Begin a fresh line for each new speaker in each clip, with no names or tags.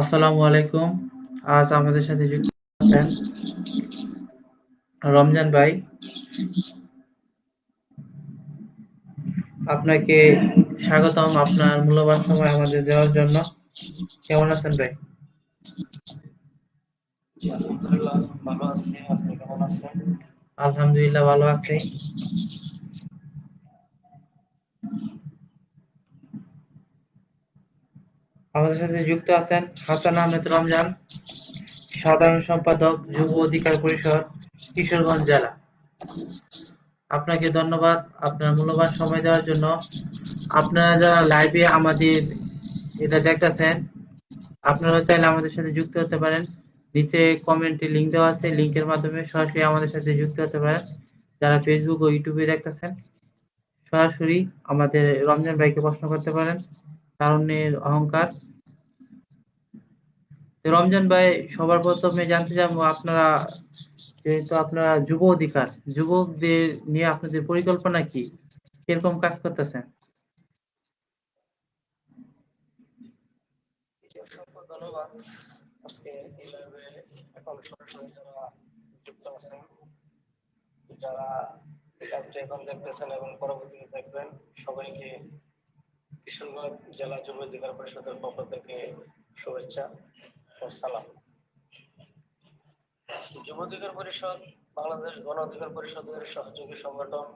আসসালামু আলাইকুম। আজ আমাদের সাথে যুক্ত আছেন রমজান ভাই। আপনাকে স্বাগতম আপনার মূল্যবান সময় আমাদের দেওয়ার জন্য। কেমন আছেন ভাই?
জি, আলহামদুলিল্লাহ ভালো আছি। আপনি কেমন আছেন?
আলহামদুলিল্লাহ ভালো আছি। আমাদের সাথে যুক্ত আছেন হাসান আহমেদ রমজান, সাধারণ সম্পাদক, যুব অধিকার পরিষদ, কিশোরগঞ্জ জেলা। আপনাকে ধন্যবাদ আপনার মূল্যবান সময় দেওয়ার জন্য। আপনারা যারা লাইভে আমাদের এটা দেখতেছেন, আপনারা চাইলে আমাদের সাথে যুক্ত হতে পারেন। নিচে কমেন্টে লিংক দেওয়া আছে, লিংকের মাধ্যমে সরাসরি আমাদের সাথে যুক্ত হতে পারেন। যারা ফেসবুক ও ইউটিউবে দেখতেছেন, সরাসরি আমাদের রমজান ভাইকে প্রশ্ন করতে পারেন। তারুণ্যের অহংকার। তো রমজান ভাই, সবার প্রথমে জানতে চাবো আপনারা, যেহেতু আপনারা যুব অধিকার, যুবকদের নিয়ে আপনাদের পরিকল্পনা কি, কিরকম কাজ করতেছেন?
জি, অসংখ্য ধন্যবাদ। আজকে এই লাইভে এখন সরাসরি যারা যুক্ত আছেন, যারা এই লাইভটা এখন দেখতেছেন এবং পরবর্তীতে দেখবেন, সবাইকে কিশোরগঞ্জ জেলা যুব অধিকার পরিষদের পক্ষ থেকে শুভেচ্ছা ও সালাম। যুব অধিকার পরিষদ বাংলাদেশ গণ অধিকার পরিষদের সহযোগী সংগঠন।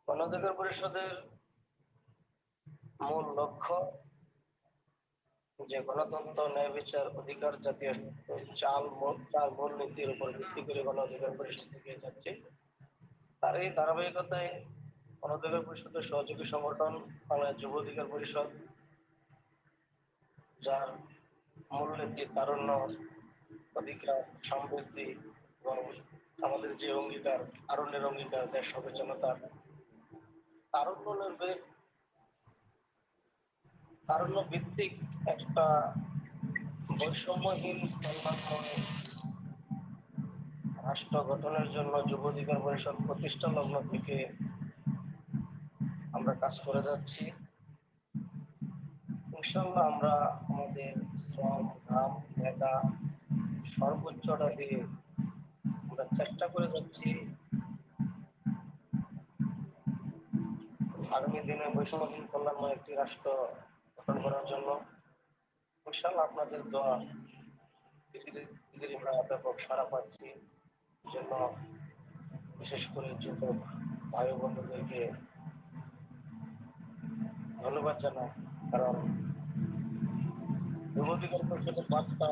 গণ অধিকার পরিষদের মূল লক্ষ্য যে গণতন্ত্র, ন্যায় বিচার, অধিকার, জাতীয় চার মূল নীতির উপর ভিত্তি করে গণ অধিকার পরিষদ এগিয়ে যাচ্ছে। তার এই ধারাবাহিকতায় গণ অধিকার পরিষদের সহযোগী সংগঠন বাংলাদেশ যুব অধিকার পরিষদ, যার মূল নীতি তারুণ্য, অধিকার, সমৃদ্ধি এবং আমাদের যে অঙ্গীকার, তারুণ্যের অঙ্গীকার, দেশ সচেতনতার, তারুণ্য ভিত্তিক একটা বৈষম্যহীন কল্যাণময় রাষ্ট্র গঠনের জন্য যুব অধিকার পরিষদ প্রতিষ্ঠা লগ্ন থেকে আমরা কাজ করে যাচ্ছি। ইনশাআল্লাহ আমরা আমাদের শ্রম, ঘাম, মেধা সর্বোচ্চটা দিয়ে আমরা চেষ্টা করে যাচ্ছি আগামী দিনে বৈষম্যহীন কল্যাণময় একটি রাষ্ট্র গঠন করার জন্য। ইনশাআল্লাহ আপনাদের দোয়া ধীরে ধীরে আমরা ব্যাপক সাড়া পাচ্ছি। জন্য বিশেষ করে যুবক ভাই বন্ধুদেরকে ধন্যবাদ জানাই, কারণ যুব অধিকার পরিষদের বার্তা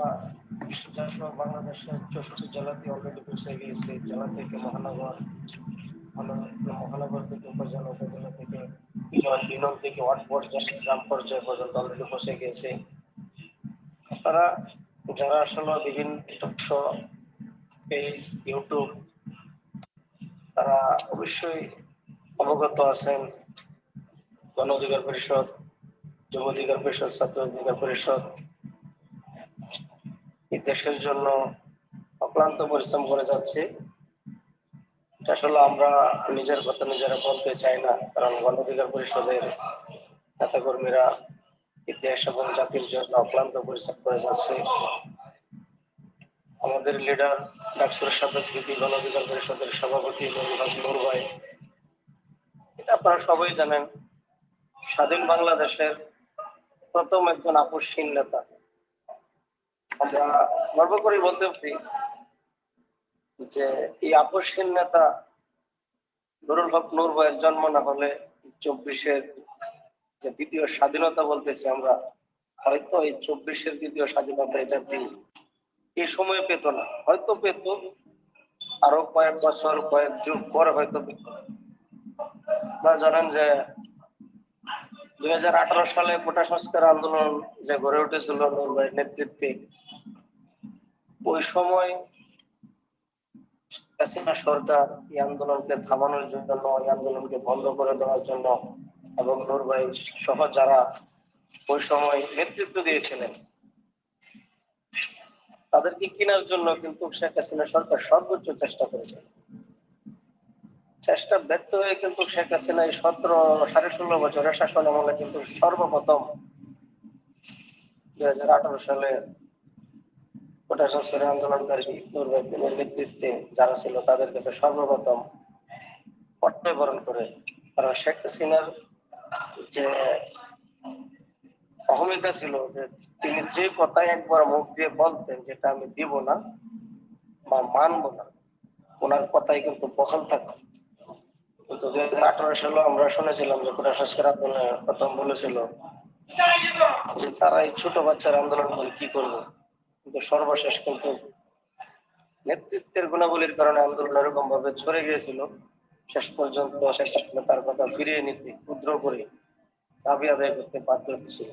বাংলাদেশের 64 জেলাতে অলরেডি পৌঁছে গিয়েছে। জেলা থেকে মহানগর, মহানগর থেকে উপজেলা, উপজেলা থেকে ইউনিয়ন থেকে ওয়ার্ড পর্যায়ে, গ্রাম পর্যায়ে পর্যন্ত অলরেডি পৌঁছে গিয়েছে। আপনারা যারা আসলে বিভিন্ন পেজ, ইউটিউব, তারা অবশ্যই অবগত আছেন গণ অধিকার পরিষদ, যুব অধিকার পরিষদ, ছাত্র অধিকার পরিষদ এই দেশের জন্য অক্লান্ত পরিশ্রম করে যাচ্ছে। আসলে আমরা নিজের কথা নিজেরা বলতে চাই না, কারণ গণ অধিকার পরিষদের নেতাকর্মীরা দেশ এবং জাতির জন্য অক্লান্ত পরিশ্রম করে যাচ্ছে। আমাদের লিডার ডাকসুর সাবেক ভিপি গণ অধিকার পরিষদের সভাপতি নূর ভাই, এটা আপনারা সবাই জানেন, স্বাধীন বাংলাদেশের প্রথম একজন আপসহীন নেতা। আমরা গর্ব করে বলতে পারি যে এই আপসহীন নেতা নুরুল হক নূর ভাইয়ের জন্ম না হলে 24-এর যে দ্বিতীয় স্বাধীনতা বলতেছি আমরা, হয়তো এই 24-এর দ্বিতীয় স্বাধীনতা জাতি এই সময় পেত না, হয়তো পেত আরো কয়েক বছর, কয়েক যুগ পরে হয়তো পেত। আপনারা জানেন যে 2018 সালে কোটা সংস্কার আন্দোলন যে গড়ে উঠেছিল নূর ভাইয়ের নেতৃত্বে, ওই সময় হাসিনা সরকার এই আন্দোলনকে থামানোর জন্য, এই আন্দোলনকে বন্ধ করে দেওয়ার জন্য এবং নূর ভাই সহ যারা ওই সময় নেতৃত্ব দিয়েছিলেন তাদেরকে কেনার জন্য কিন্তু শেখ হাসিনা সরকার সর্বোচ্চ চেষ্টা করেছে। চেষ্টা ব্যর্থ হয়ে কিন্তু শেখ হাসিনা এই 17 সাড়ে 16 বছরের শাসন আমলে কিন্তু সর্বপ্রথম 2018 সালে কোটা সংস্কারের আন্দোলনকারী নূর ভাই দিনের নেতৃত্বে যারা ছিল তাদের কাছে সর্বপ্রথম পট্টয় বরণ করে। কারণ শেখ হাসিনার যে অহমিকা ছিল যে তিনি যে কথাই একবার মুখ দিয়ে বলতেন যেটা আমি দিব না বা মানবো না, ওনার কথাই কিন্তু বহাল থাকতো। কিন্তু 2018 সালে আমরা শুনেছিলাম যে কোটা সংস্কার আন্দোলনে প্রথম বলেছিল যে তারা এই ছোট বাচ্চার আন্দোলন করে কি করবে, কিন্তু সর্বশেষ কিন্তু নেতৃত্বের গুণাবলীর কারণে আন্দোলন এরকম ভাবে ছড়ে গিয়েছিল, শেষ পর্যন্ত শেখ হাসিনা তার কথা ফিরিয়ে নিতে উদ্র করে দাবি আদায় করতে বাধ্য হয়েছিল।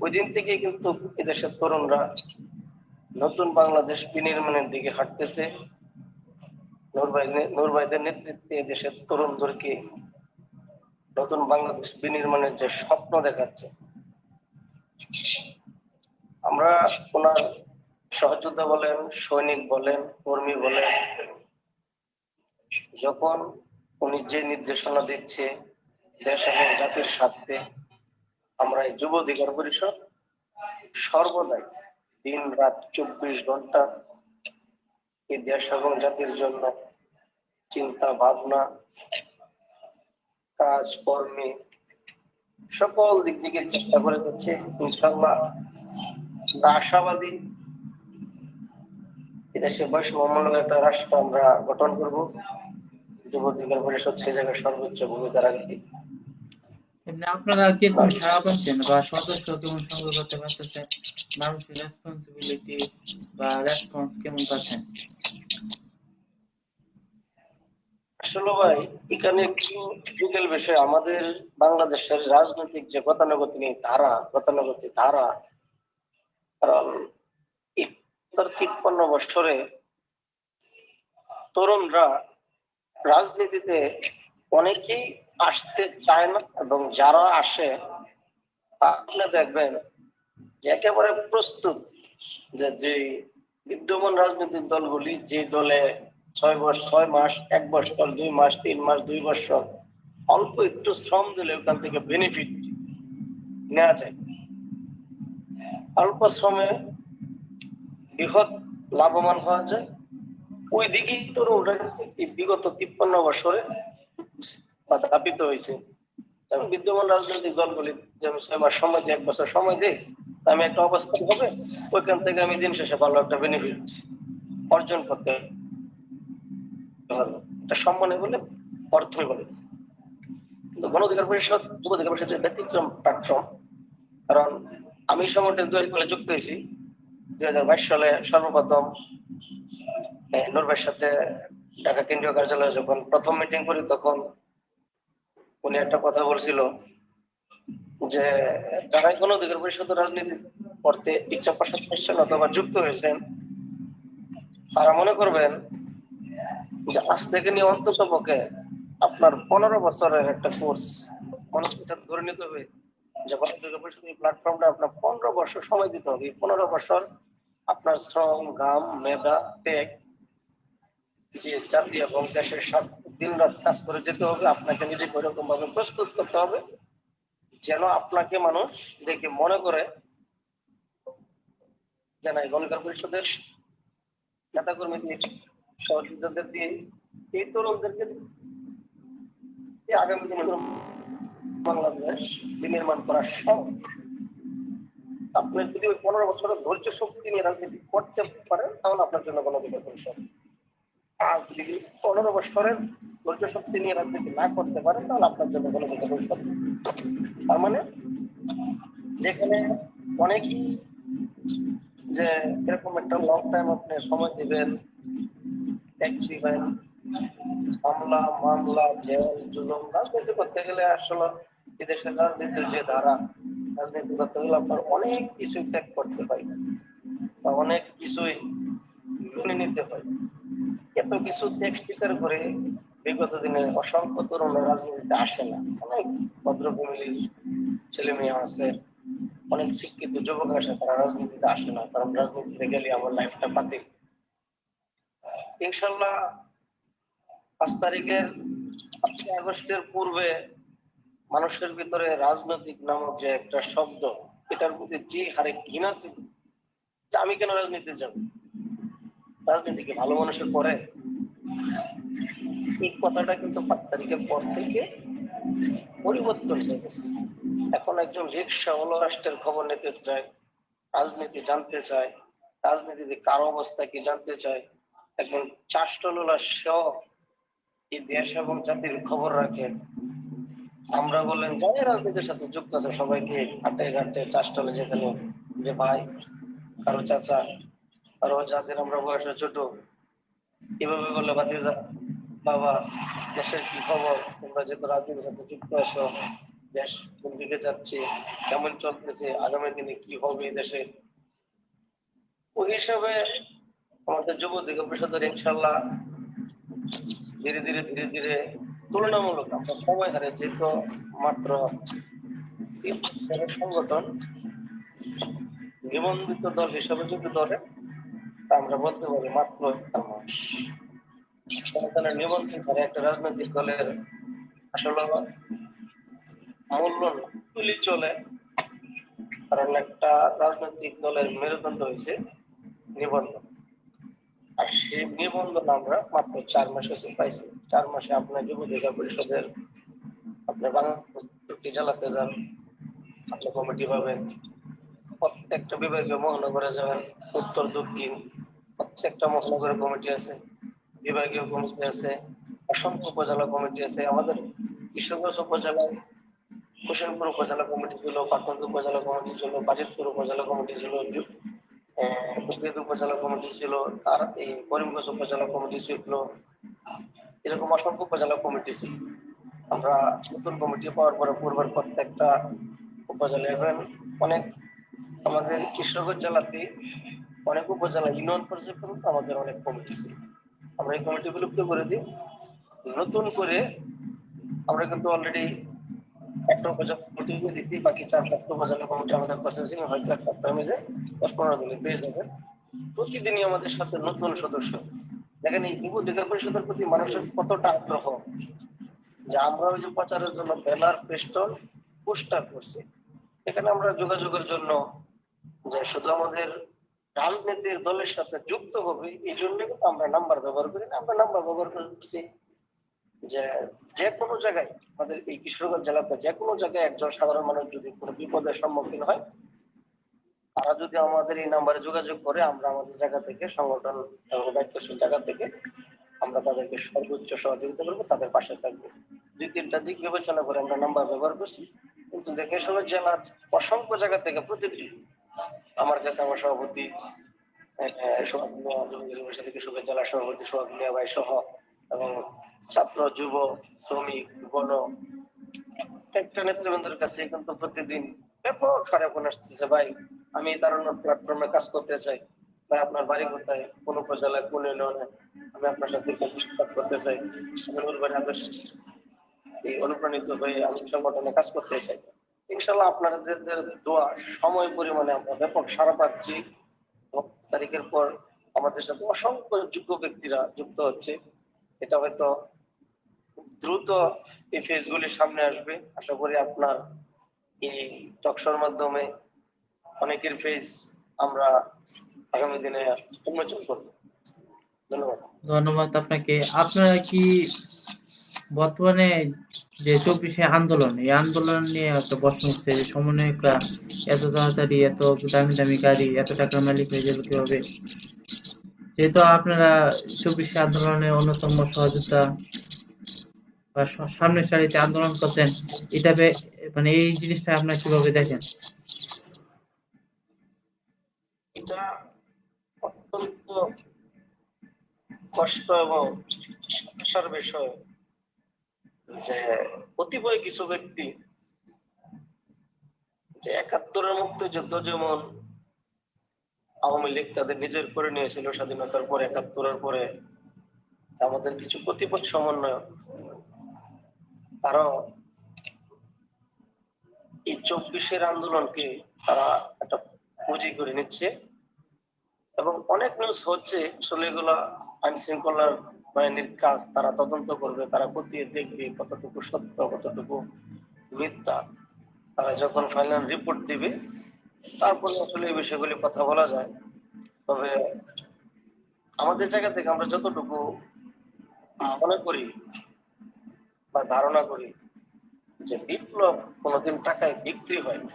ওই দিন থেকে কিন্তু এদেশের তরুণরা নতুন বাংলাদেশ বিনির্মাণের দিকে হাঁটতেছে। নূর ভাইদের নেতৃত্বে দেশের তরুণদেরকে নতুন বাংলাদেশ বিনির্মাণের যে স্বপ্ন দেখাচ্ছে। আমরা ওনার সহযোদ্ধা বলেন, সৈনিক বলেন, কর্মী বলেন, যখন উনি যে নির্দেশনা দিচ্ছে দেশ এবং জাতির স্বার্থে, আমরা এই যুব অধিকার পরিষদ সর্বদাই দিন রাত 24 ঘন্টা এই দেশ এবং জাতির জন্য চিন্তা ভাবনা, কাজ কর্মে সকল দিক থেকে চেষ্টা করে যাচ্ছে। ইনশাআল্লাহ আমরা আশাবাদী এদেশে বৈষম্যমূলক একটা রাষ্ট্র আমরা গঠন করব। যুব অধিকার পরিষদ সে জায়গায় সর্বোচ্চ ভূমিকা রাখবে।
এমনি আপনারা কিরকম সাড়া পাচ্ছেন বা সদস্য কেমন সংগ্রহ করতে পারতেছেন, মানুষের রেসপন্সিবিলিটি বা রেসপন্স কেমন পাচ্ছেন?
আসলে ভাই এখানে একটু বিকেল বিষয়, আমাদের বাংলাদেশের রাজনৈতিক যে গতানুগতিক ধারা, কারণ 53 বছরে তরুণরা রাজনীতিতে অনেকেই আসতে চায় না, এবং যারা আসে আপনি দেখবেন যে একেবারে প্রস্তুত যে বিদ্যমান রাজনৈতিক দলগুলি যে দলে 6 মাস 1 বছর 2 মাস 3 মাস 2 বছর অল্প একটু শ্রম দিলে ওখান থেকে বেনিফিট নেওয়া যায়, অল্প শ্রমে বৃহৎ লাভবান হওয়া যায়, ওই দিকেই তরুণরা বিগত 53 বছরে ধাবিত হয়েছে। এবং বিদ্যমান রাজনৈতিক দলগুলি যে আমি 6 মাস সময় দিই 1 বছর সময় দিই, আমি একটা অবস্থান হবে, ওইখান থেকে আমি দিন শেষে ভালো একটা বেনিফিট অর্জন করতে পারবো। এটা সম্মানে বলে, অর্থই বলে। কিন্তু গণ অধিকার পরিষদ যুব অধিকার পরিষদের ব্যতিক্রম প্ল্যাটফর্ম, কারণ আমি সংগঠনের দুয়ারে যুক্ত হয়েছি 2022 সালে সর্বপ্রথম নূর ভাইয়ের সাথে ঢাকা কেন্দ্রীয় কার্যালয়ে যখন প্রথম মিটিং করি, তখন উনি একটা কথা বলছিল যে যারা গণ অধিকার পরিষদের রাজনীতি করতে ইচ্ছা প্রকাশ করছেন অথবা যুক্ত হয়েছেন, তারা মনে করবেন যে আজ থেকে নিয়ে অন্তত পক্ষে আপনার 15 বছরের একটা কোর্স মানুষ এটা ধরে নিতে হবে যে গণ অধিকার পরিষদ এই প্ল্যাটফর্মটা আপনার 15 বছর সময় দিতে হবে। 15 বছর আপনার শ্রম, ঘাম, মেধা, ত্যাগ দিয়ে জাতি এবং দেশের সাথে দিন রাত কাজ করে যেতে হবে। আপনাকে নিজেকে ওইরকম ভাবে প্রস্তুত করতে হবে যেন আপনাকে মানুষ দেখে মনে করে যে না, গণ অধিকার পরিষদের নেতাকর্মীদের সহযোগিতাদের দিয়ে এই তরুণদেরকে আগামী দিনে বাংলাদেশ বিনির্মাণ করা সম্ভব। আপনি যদি ওই 15 বছরের ধৈর্য শক্তি নিয়ে রাজনীতি করতে পারেন তাহলে আপনার জন্য গণ অধিকার পরিষদ। আর যদি 15 বছরের ধৈর্য শক্তি নিয়ে রাজনীতি না করতে পারেন তাহলে আপনার জন্য গণ অধিকার পরিষদ। তার মানে যেখানে অনেকেই যে এরকম একটা লং টাইম আপনি সময় দিবেন, ট্যাক্স দিবেন, মামলা জেল জুলুম, রাজনীতি করতে গেলে আসলে এদেশের রাজনীতির যে ধারা, রাজনীতি করতে গেলে আপনার অনেক কিছু ত্যাগ করতে হয় বা অনেক কিছুই মেনে নিতে হয়। এত কিছু ত্যাগ স্বীকার করে বিগত দিনে অসংখ্য তরুণ রাজনীতিতে আসে না। অনেক ভদ্র ফ্যামিলির ছেলে মেয়ে আছে, অনেক শিক্ষিত যুবক আসে, তারা রাজনীতিতে আসে না, কারণ রাজনীতিতে গেলে আমার লাইফটা বাতিল। ইনশাল্লাহ 5 তারিখের 5 আগস্টের পূর্বে মানুষের ভিতরে রাজনৈতিক নামক যে একটা শব্দ, এটার প্রতি যে হারে ঘৃণা ছিল যে আমি কেন রাজনীতি যাব, রাজনীতি কি ভালো মানুষের পরে? এই কথাটা কিন্তু 5 তারিখের পর থেকে পরিবর্তন হয়ে গেছে। এখন একজন রিক্সাওয়ালা রাষ্ট্রের খবর নিতে চায়, রাজনীতি জানতে চায়, রাজনীতিতে কার অবস্থা কি জানতে চায়। একজন চাষটলোলা সেও এই দেশ এবং জাতির খবর রাখে। আমরা বললেন যারা রাজনীতির সাথে যুক্ত আছে সবাইকে হাটে ঘাটে চাষটলে যেখানে, যে ভাই, কারো চাচা, কারো যাদের আমরা বয়সে ছোট, এভাবে বললে ভাতিজা, বাবা, দেশের কি খবর, তোমরা যেহেতু রাজনীতির সাথে যুক্ত আছো, দেশ কোন দিকে যাচ্ছে, কেমন চলতেছে, আগামী দিনে কি হবে এই দেশে, ওই হিসাবে আমাদের যুব অধিকার পরিষদের ইনশাল্লাহ ধীরে ধীরে ধীরে ধীরে তুলনামূলক আমরা সময় হারে যেহেতু মাত্র 3 বছরের সংগঠন, নিবন্ধিত দল হিসাবে যদি ধরে তা আমরা বলতে পারি মাত্র 1 মাস। সংগঠনের নিবন্ধিত হারে একটা রাজনৈতিক দলের আসলে মূল্য না তুলি চলে, কারণ একটা রাজনৈতিক দলের মেরুদণ্ড হয়েছে নিবন্ধন। আর সেই নিবন্ধন আমরা মাত্র 4 মাস হয়েছে পাইছি। 4 মাসে আপনার যুব অধিকার পরিষদের আপনি বাংলাদেশ জেলাতে যান, আপনি কমিটি পাবেন, প্রত্যেকটা বিভাগীয় মহানগরে যাবেন, উত্তর দক্ষিণ প্রত্যেকটা মহানগরের কমিটি আছে, বিভাগীয় কমিটি আছে, অসংখ্য উপজেলা কমিটি আছে। আমাদের কিশোরগঞ্জ উপজেলায় হোসেনপুর উপজেলা কমিটি ছিল, পাটনদ উপজেলা কমিটি ছিল, বাজিতপুর উপজেলা কমিটি ছিল, কুকরিদ উপজেলা কমিটি ছিল, তার এই করিমগঞ্জ উপজেলা কমিটি ছিল, এরকম অসংখ্য উপজেলা কমিটি ছিল। আমরা নতুন কমিটি পাওয়ার পরে পূর্বের প্রত্যেকটা উপজেলা এবং অনেক আমাদের কিশোরগঞ্জ জেলাতে অনেক উপজেলা ইউনিয়ন পর্যায়ে পর্যন্ত আমাদের অনেক কমিটি ছিল। আমরা এই কমিটি বিলুপ্ত করে দিই, নতুন করে আমরা কিন্তু অলরেডি একটা উপজেলা কমিটি দিচ্ছি, বাকি 4-5টা উপজেলা কমিটি আমাদের প্রসেসিং হয়তো এক সপ্তাহের মধ্যে 10-15 দিনে পেয়ে যাবে। প্রতিদিনই আমাদের সাথে নতুন সদস্য। দেখেন এই যুব অধিকার পরিষদের প্রতি মানুষের কতটা আগ্রহ, যে আমরা ওই যে প্রচারের জন্য ব্যানার, পেস্টল, পোস্টার করছি, এখানে আমরা যোগাযোগের জন্য যে শুধু আমাদের রাজনীতির দলের সাথে যুক্ত হবে এই জন্য কিন্তু আমরা নাম্বার ব্যবহার করি না। আমরা নাম্বার ব্যবহার করছি যে যে কোনো জায়গায় আমাদের এই কিশোরগঞ্জ জেলাতে যে কোনো জায়গায় একজন সাধারণ মানুষ যদি কোনো বিপদের সম্মুখীন হয়, তারা যদি আমাদের এই নাম্বারে যোগাযোগ করে, আমরা আমাদের জায়গা থেকে সংগঠন এবং দায়িত্বশীল জায়গা থেকে আমরা তাদেরকে সর্বোচ্চ সহযোগিতা করবো, তাদের পাশে থাকবো। 2-3টা দিক বিবেচনা করে আমরা নাম্বার ব্যবহার করছি। কিন্তু দেখে শুনে জেলার অসংখ্য জায়গা থেকে প্রতিদিন আমার কাছে আমার সভাপতি সোহাগ মিয়া, থেকে শুভেচ্ছা জেলা সভাপতি সোহাগ মিয়া ভাই সহ এবং ছাত্র, যুব, শ্রমিক, গণ প্রত্যেকটা নেতৃবৃন্দের কাছে কিন্তু প্রতিদিন ব্যাপক হারে ফোন আসতেছে, ভাই আমি তারুণ্য প্ল্যাটফর্মে কাজ করতে চাই, ভাই আপনার বাড়ি কোথায়, কোন উপজেলায়, কোন ইউনিয়নে, আমি আপনার সাথে কাজ করতে চাই, আমি আদর্শ এই অনুপ্রাণিত হয়ে আমি সংগঠনে কাজ করতে চাই। ইনশাল্লাহ আপনাদের দোয়া সময় পরিমাণে আমরা ব্যাপক সাড়া পাচ্ছি। তারিখের পর আমাদের সাথে অসংখ্য যোগ্য ব্যক্তিরা যুক্ত হচ্ছে। এটা হয়তো দ্রুত এই ফেজগুলির সামনে আসবে। আশা করি আপনার এই টকশোর মাধ্যমে অনেকের ফেজ আমরা আগামী দিনে উন্মোচন করব। ধন্যবাদ।
ধন্যবাদ আপনাকে। আপনারা কি বর্তমানে যে 24শে আন্দোলন, এই আন্দোলন নিয়ে একটা প্রশ্ন উঠছে যে সমন্বয়করা এত তাড়াতাড়ি এত দামি দামি গাড়ি, এত টাকার মালিক হয়ে যাবে কিভাবে? যেহেতু আপনারা 24শে আন্দোলনের অন্যতম সহযোদ্ধা বা সামনের সারিতে আন্দোলন করছেন, এটা মানে এই জিনিসটা আপনারা কিভাবে দেখেন?
এটা অত্যন্ত কষ্ট এবং সমস্যার বিষয় যে কতিপয় কিছু ব্যক্তি যে 71-এর মুক্তিযুদ্ধ যেমন আওয়ামী লীগ তাদের নিজের করে নিয়েছিল স্বাধীনতার পরে, 71-এর পরে আমাদের কিছু কতিপয় সমন্বয়ক তারা এই 24-এর আন্দোলনকে তারা একটা পুঁজি করে নিচ্ছে এবং অনেক নিউজ হচ্ছে। আসলে এগুলা আইন শৃঙ্খলার বাহিনীর কাজ, তারা তদন্ত করবে, তারা খতিয়ে দেখবে কতটুকু সত্য কতটুকু মিথ্যা। তারা যখন ফাইনাল রিপোর্ট দিবে তারপরে আসলে এই বিষয়গুলি কথা বলা যায়। তবে আমাদের জায়গা থেকে আমরা যতটুকু মনে করি বা ধারণা করি যে বিপ্লব কোনোদিন টাকায় বিক্রি হয় না।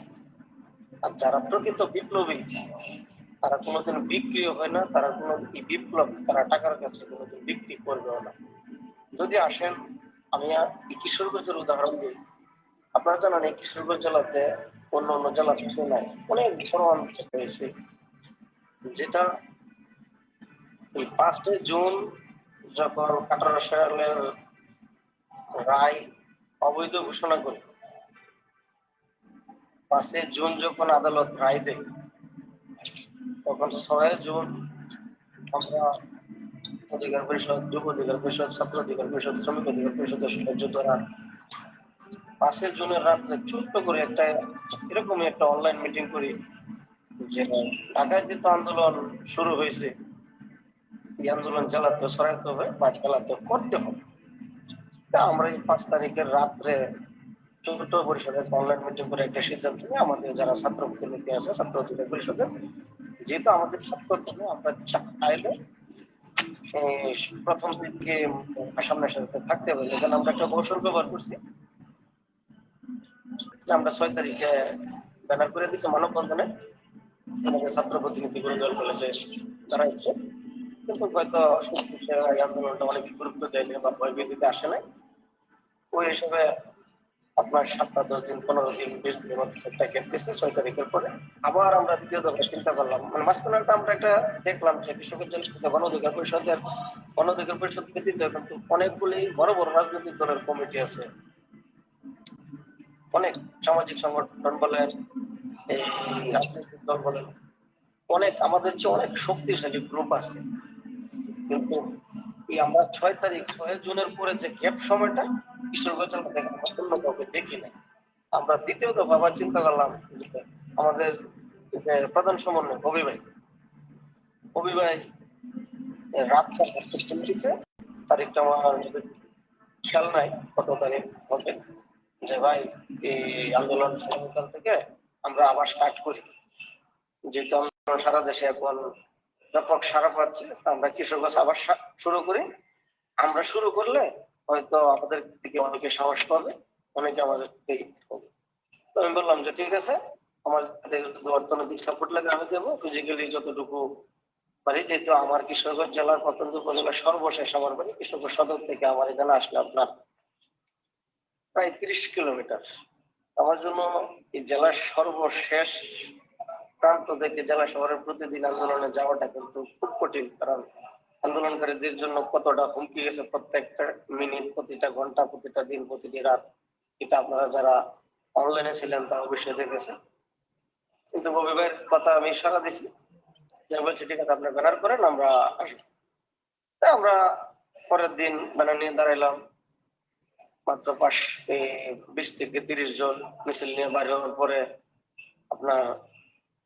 আর যারা প্রকৃত বিপ্লবী তারা কোনোদিন বিক্রিও হয় না, তারা কোনো এই বিপ্লব তারা টাকার কাছে কোনোদিন বিক্রি করবেও না। যদি আসেন, আমি এই কিশোরগঞ্জের উদাহরণ দিই। আপনারা জানেন এই কিশোরগঞ্জ জেলাতে অন্য অন্য জেলা তুলনায় অনেক বড় আন্দোলন হয়েছে, যেটা এই 5 জুন যখন 18 সালের রায় অবৈধ ঘোষণা করে, 5 জুন যখন আদালত রায় দেয়, তখন 6 জুন আমরা অধিকার পরিষদ, যুব অধিকার পরিষদ, ছাত্র অধিকার পরিষদ, শ্রমিক অধিকার পরিষদের সদস্য দ্বারা 5 জুনের রাত্রে ছোট্ট করে একটা এরকমই একটা অনলাইন মিটিং করি যে ঢাকায় যেহেতু আন্দোলন শুরু হয়েছে, এই আন্দোলন চালাতে সরাইতে হবে বা চালাতে করতে হবে। তা আমরা এই 5 তারিখের রাত্রে ছোট পরিষদের অনলাইন মিটিং করে একটা সিদ্ধান্ত নিয়ে আমাদের যারা ছাত্র প্রতিনিধি আছে ছাত্র অধিকার পরিষদের, যেহেতু আমাদের ছাত্র আমরা চাইলে প্রথম দিকে সামনের সাথে থাকতে হবে, এখানে আমরা একটা কৌশল ব্যবহার করছি যে আমরা 6 তারিখে ব্যানার করে দিচ্ছি মানববন্ধনে আমাদের ছাত্র প্রতিনিধি করে দল কলেজে তারা এসছে, কিন্তু হয়তো এই আন্দোলনটা অনেক গুরুত্ব দেয়নি বা ভয়ভীতিতে আসে নাই। ওই হিসেবে আপনার 7 10 দিন 15 দিন 20 দিনের মধ্যে একটা গ্যাপ গেছে 6 তারিখের পরে। আবার আমরা দ্বিতীয় দফা চিন্তা করলাম, মানে মাঝখানে আমরা একটা দেখলাম যে বিশ্ববিদ্যালয় গণ অধিকার পরিষদের গণ অধিকার পরিষদ ব্যতীত কিন্তু অনেকগুলি বড় বড় রাজনৈতিক দলের কমিটি আছে, অনেক সামাজিক সংগঠন বলেন, এই রাজনৈতিক দল বলেন, অনেক আমাদের চেয়ে অনেক শক্তিশালী গ্রুপ আছে। কিন্তু এই আমরা 6 তারিখ 6 জুনের পরে যে গ্যাপ সময়টা কিশোরগঞ্জ জেলাতে আমরা অন্য কাউকে দেখি না। আমরা দ্বিতীয় দফা আবার চিন্তা করলাম যে আমাদের যে প্রধান সমন্বয় কবি ভাই রাতটা দিচ্ছে, তারিখটা আমার খেয়াল নাই কত তারিখ হবে, যে ভাই এই আন্দোলন আগামীকাল থেকে আমরা আবার স্টার্ট করি, যেহেতু আন্দোলন সারা দেশে এখন ব্যাপক সাড়া পাচ্ছে, তা আমরা কিশোরগঞ্জ আবার শুরু করি। আমরা শুরু করলে হয়তো আমাদের দিকে অনেকে সাহস পাবে, অনেকে আমাদের দিকে হবে। তো আমি বললাম যে ঠিক আছে, আমার অর্থনৈতিক সাপোর্ট লাগে আমি দেবো, ফিজিক্যালি যতটুকু পারি, যেহেতু আমার কিশোরগঞ্জ জেলার প্রত্যন্ত উপজেলার সর্বশেষ আমার বাড়ি কিশোরগঞ্জ সদর থেকে আমার এখানে আসলে আপনার প্রায় 30 কিলোমিটার। আমার জন্য এই জেলার সর্বশেষ প্রান্ত থেকে জেলা শহরের প্রতিদিন আন্দোলনে যাওয়াটা কিন্তু খুব কঠিন, কারণ আন্দোলনকারীদের জন্য কতটা হুমকি গেছে প্রত্যেকটা মিনিট, প্রতিটা ঘন্টা, প্রতিটা দিন, প্রতিটি রাত, এটা আপনারা যারা অনলাইনে ছিলেন তারা অবশ্যই দেখেছে। কিন্তু ববি ভাইয়ের কথা আমি সারা দিছি, বলছি ঠিক আছে আপনি ব্যানার করেন আমরা আসবো। আমরা পরের দিন ব্যানার নিয়ে দাঁড়াইলাম, মাত্র 20 থেকে 30 জন মিছিল নিয়ে বাইরে হওয়ার পরে আপনার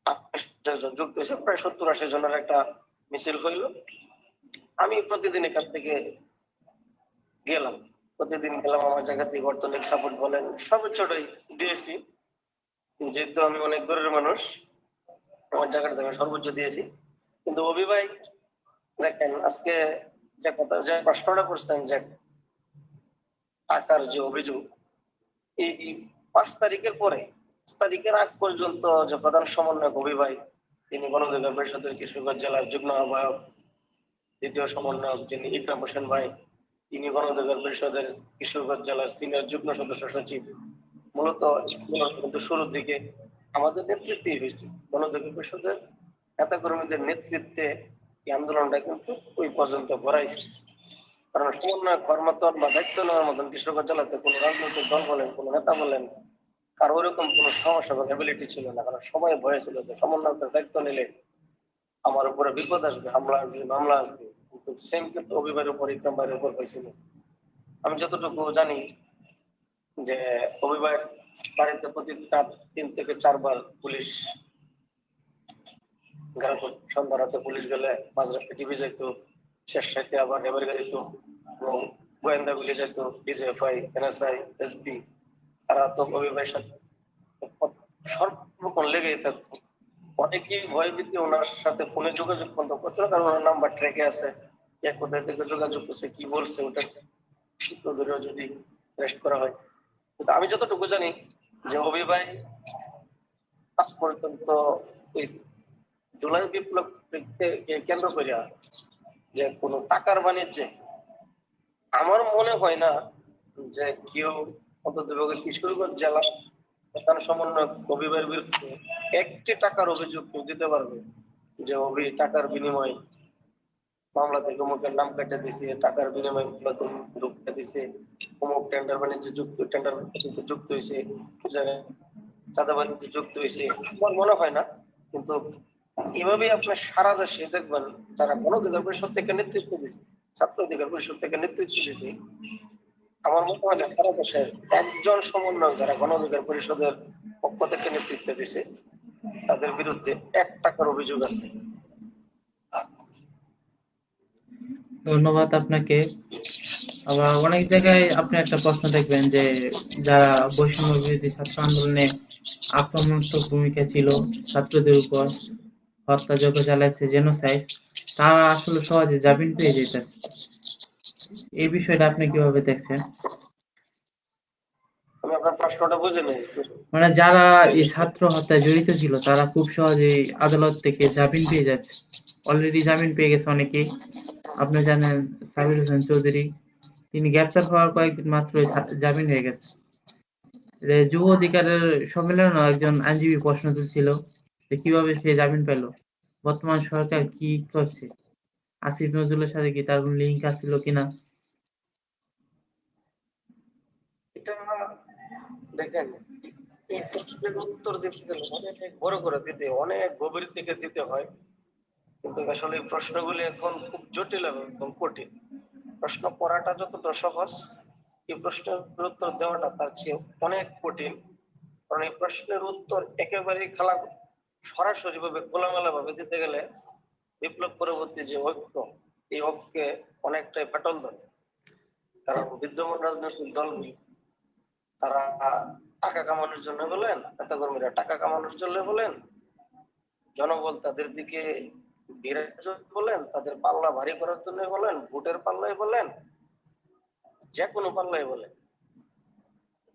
28 জন যুক্ত হয়েছে, প্রায় 70-80 জনের একটা মিছিল হইলো। আমি প্রতিদিন এখান থেকে গেলাম, প্রতিদিন গেলাম, আমার জায়গা থেকে অর্থনৈতিক সাপোর্ট বলেন সর্বোচ্চটাই দিয়েছি, যেহেতু আমি অনেক দূরের মানুষ আমার জায়গাটা থেকে সর্বোচ্চ দিয়েছি। কিন্তু অভি ভাই দেখেন আজকে যে কথা যে প্রশ্নটা করছেন যে টাকার যে অভিযোগ, এই 5 তারিখের পরে 5 তারিখের আগ পর্যন্ত যে প্রধান সমন্বয়ক অভি ভাই, তিনি গণ অধিকার পরিষদের কিশোরগঞ্জ জেলার যুগ্ম আহ্বায়ক, দ্বিতীয় সমন্বয়ক যিনি ইকরাম হোসেন ভাই, তিনি গণ অধিকার পরিষদের কিশোরগঞ্জ জেলার সিনিয়র যুগ্ম সদস্য সচিব। মূলত কিন্তু শুরুর দিকে আমাদের নেতৃত্বে হয়েছে, গণ অধিকার পরিষদের নেতাকর্মীদের নেতৃত্বে এই আন্দোলনটা কিন্তু ওই পর্যন্ত গড়াইছে। কারণ সমন্বয় কর্মতন বা দায়িত্ব নেওয়ার মতন কিশোরগঞ্জ জেলাতে কোনো রাজনৈতিক দল বলেন, কোনো নেতা বলেন, কারো ওরকম কোনো সমস্যা বা অ্যাবিলিটি ছিল না, কারণ সবাই ভয়ে ছিল যে সমন্বয়কের দায়িত্ব নিলে আমার উপরে বিপদ আসবে, হামলা আসবে, মামলা আসবে। কিন্তু সেম কিন্তু অভিভাবের উপর ইকরাম ভাইয়ের উপর হয়েছিল। আমি যতটুকু জানি যে অভিভাবক বাড়িতে প্রতি রাত 3 থেকে 4 বার পুলিশ সন্ধ্যা রাতে পুলিশ গেলে মাঝরাতে টিভি যাইতো, শেষ রাতে আবার আমেরিকা যেত, এবং গোয়েন্দা গুলি যেত, ডিজিএফআই, এনএসআই, এসপি, তারা তো অভিভাবকের সাথে সর্বক্ষণ লেগেই থাকতো। অনেকেই ভয়ভীতি ওনার সাথে ফোনে যোগাযোগ বন্ধ করতে, কারণ ওনার নাম্বার ট্র্যাকে আছে, কে কোথায় থেকে যোগাযোগ করছে, কি বলছে, ওটা সূত্র ধরে যদি রেস্ট করা হয়। কিন্তু আমি যতটুকু জানি যে অভি ভাই আজ পর্যন্ত এই জুলাই বিপ্লবকে কেন্দ্র করিয়া যে কোনো টাকার বাণিজ্যে আমার মনে হয় না যে কেউ, অন্তত কিশোরগঞ্জ জেলা প্রধান সমন্বয়ক অভিভাবের বিরুদ্ধে একটি টাকার অভিযোগ কেউ দিতে পারবে যে অভি টাকার বিনিময়ে মামলা থেকে অমুকের নাম কেটে দিছে, টাকার বিনিময়ে নতুন ঢুকতে দিছে, অমুক টেন্ডার বাণিজ্যে যুক্ত, টেন্ডার বাণিজ্যে যুক্ত হয়েছে, জায়গায় চাঁদাবাজিতে যুক্ত হয়েছে, আমার মনে হয় না। কিন্তু এভাবেই আপনি সারা দেশে দেখবেন যারা গণ অধিকার পরিষদ থেকে নেতৃত্ব দিচ্ছে, ছাত্র অধিকার পরিষদ থেকে নেতৃত্ব দিচ্ছে, আমার মনে হয় না সারা দেশের একজন সমন্বয়ক যারা গণ অধিকার পরিষদের পক্ষ থেকে নেতৃত্ব দিছে তাদের বিরুদ্ধে 1 টাকার অভিযোগ আছে।
ধন্যবাদ আপনাকে। আবার অনেক জায়গায় আপনি একটা প্রশ্ন দেখবেন যে যারা বৈষম্য বিরোধী ছাত্র আন্দোলনে আক্রমণাত্মক ভূমিকা ছিল, ছাত্রদের উপর হত্যাযজ্ঞ চালাইছে, জেনোসাইড, তারা আসলে সহজে জামিন পেয়ে যেতেছে। এই বিষয়টা আপনি কিভাবে দেখছেন?
আমি আপনার প্রশ্নটা বুঝে নেই।
মানে যারা এই ছাত্র হত্যায় জড়িত ছিল তারা খুব সহজেই আদালত থেকে জামিন পেয়ে যাচ্ছে। অলরেডি জামিন পেয়ে গেছে অনেকেই। আপনি জানেন সাবির হোসেন চৌধুরী, তিনি গ্রেপ্তার হওয়ার কয়েকদিন মাত্রই জামিন হয়ে গেছে। যুব অধিকারের সম্মেলনে একজন আইনজীবী প্রশ্ন তুলছিল যে কিভাবে সে জামিন পেল, বর্তমান সরকার কি করছে, আসিফ নজরুলের সাথে কি তার কোনো লিঙ্ক আছিল কিনা।
এটা দেখেন, এই প্রশ্নের উত্তর দিতে গেলে অনেক বড় করে দিতে, অনেক গভীর থেকে দিতে হয়। কিন্তু আসলে এই প্রশ্নগুলি এখন খুব জটিল এবং কঠিন। প্রশ্ন করাটা যতটা সহজ, এই প্রশ্নের উত্তর দেওয়াটা তার চেয়ে অনেক কঠিন। কারণ এই প্রশ্নের উত্তর একেবারেই খেলা সরাসরি ভাবে খোলামেলা ভাবে দিতে গেলে বিপ্লব পরবর্তী যে ঐক্য, এই ঐক্যে অনেকটাই ফাটল ধরে। কারণ বিদ্যমান রাজনৈতিক দলগুলি তারা টাকা কামানোর জন্য বলেন, নেতাকর্মীরা টাকা কামানোর জন্য বলেন, জনবল তাদের দিকে ধীরে বলেন, তাদের পাল্লা ভারী করার জন্য বলেন, ভোটের পাল্লাই বলেন, যে কোনো পাল্লাই বলেন,